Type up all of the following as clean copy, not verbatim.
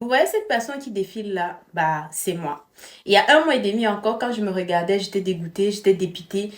Vous voyez cette personne qui défile là, bah c'est moi. Il y a 1 mois et demi encore, quand je me regardais, j'étais dégoûtée, j'étais dépitée,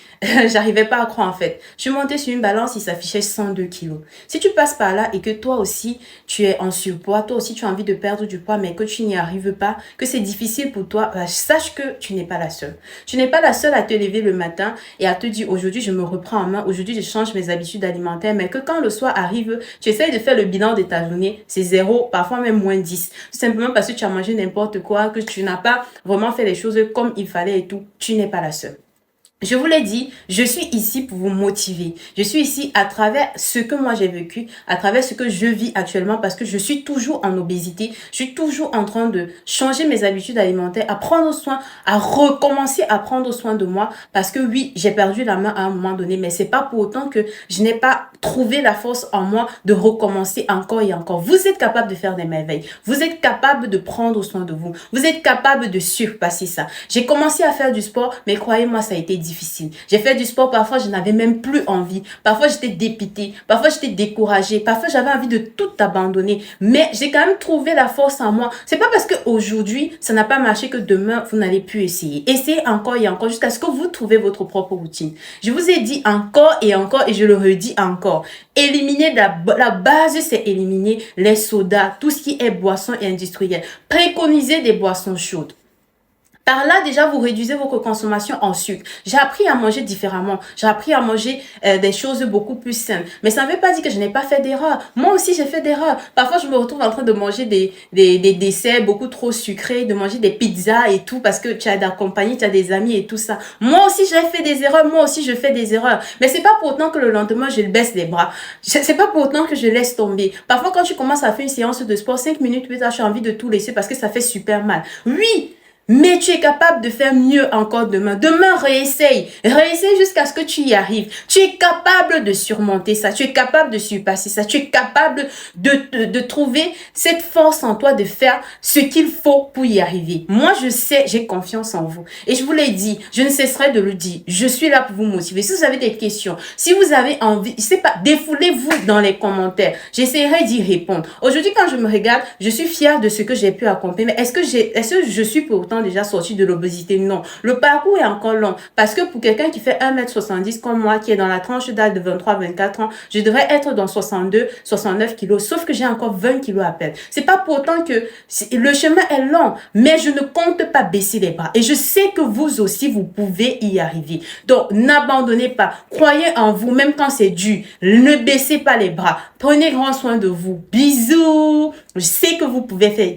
j'arrivais pas à croire en fait. Je suis montée sur une balance, il s'affichait 102 kilos. Si tu passes par là et que toi aussi tu es en surpoids, toi aussi tu as envie de perdre du poids mais que tu n'y arrives pas, que c'est difficile pour toi, bah, sache que tu n'es pas la seule. Tu n'es pas la seule à te lever le matin et à te dire aujourd'hui je me reprends en main, aujourd'hui je change mes habitudes alimentaires, mais que quand le soir arrive, tu essayes de faire le bilan de ta journée, c'est zéro, parfois même moins 10. Tout simplement parce que tu as mangé n'importe quoi, que tu n'as pas vraiment fait les choses comme il fallait et tout. Tu n'es pas la seule. Je vous l'ai dit, je suis ici pour vous motiver. Je suis ici à travers ce que moi j'ai vécu, à travers ce que je vis actuellement parce que je suis toujours en obésité. Je suis toujours en train de changer mes habitudes alimentaires, à prendre soin, à recommencer à prendre soin de moi parce que oui, j'ai perdu la main à un moment donné, mais c'est pas pour autant que je n'ai pas trouvé la force en moi de recommencer encore et encore. Vous êtes capable de faire des merveilles. Vous êtes capable de prendre soin de vous. Vous êtes capable de surpasser ça. J'ai commencé à faire du sport, mais croyez-moi, ça a été difficile. J'ai fait du sport, parfois je n'avais même plus envie. Parfois j'étais dépitée, parfois j'étais découragée, parfois j'avais envie de tout abandonner. Mais j'ai quand même trouvé la force en moi. C'est pas parce qu'aujourd'hui ça n'a pas marché que demain vous n'allez plus essayer. Essayez encore et encore jusqu'à ce que vous trouvez votre propre routine. Je vous ai dit encore et je le redis encore. Éliminer la base, c'est éliminer les sodas, tout ce qui est boisson industrielle. Préconiser des boissons chaudes. Par là, déjà, vous réduisez votre consommation en sucre. J'ai appris à manger différemment. J'ai appris à manger des choses beaucoup plus saines. Mais ça ne veut pas dire que je n'ai pas fait d'erreur. Moi aussi, j'ai fait d'erreur. Parfois, je me retrouve en train de manger des desserts beaucoup trop sucrés, de manger des pizzas et tout, parce que tu as d'accompagner, tu as des amis et tout ça. Moi aussi, j'ai fait des erreurs. Moi aussi, je fais des erreurs. Mais c'est pas pour autant que le lendemain, je baisse les bras. C'est pas pour autant que je laisse tomber. Parfois, quand tu commences à faire une séance de sport, 5 minutes plus tard, tu as envie de tout laisser parce que ça fait super mal. Oui! Mais tu es capable de faire mieux encore demain. Demain, réessaye. Réessaye jusqu'à ce que tu y arrives. Tu es capable de surmonter ça. Tu es capable de surpasser ça. Tu es capable de trouver cette force en toi de faire ce qu'il faut pour y arriver. Moi, je sais, j'ai confiance en vous. Et je vous l'ai dit, je ne cesserai de le dire. Je suis là pour vous motiver. Si vous avez des questions, si vous avez envie, je sais pas, défoulez-vous dans les commentaires. J'essaierai d'y répondre. Aujourd'hui, quand je me regarde, je suis fière de ce que j'ai pu accomplir. Mais est-ce que je suis pour autant déjà sortie de l'obésité? Non. Le parcours est encore long. Parce que pour quelqu'un qui fait 1,70 m comme moi, qui est dans la tranche d'âge de 23-24 ans, je devrais être dans 62-69 kilos. Sauf que j'ai encore 20 kilos à peine. C'est pas pour autant que le chemin est long. Mais je ne compte pas baisser les bras. Et je sais que vous aussi, vous pouvez y arriver. Donc, n'abandonnez pas. Croyez en vous, même quand c'est dur. Ne baissez pas les bras. Prenez grand soin de vous. Bisous. Je sais que vous pouvez faire des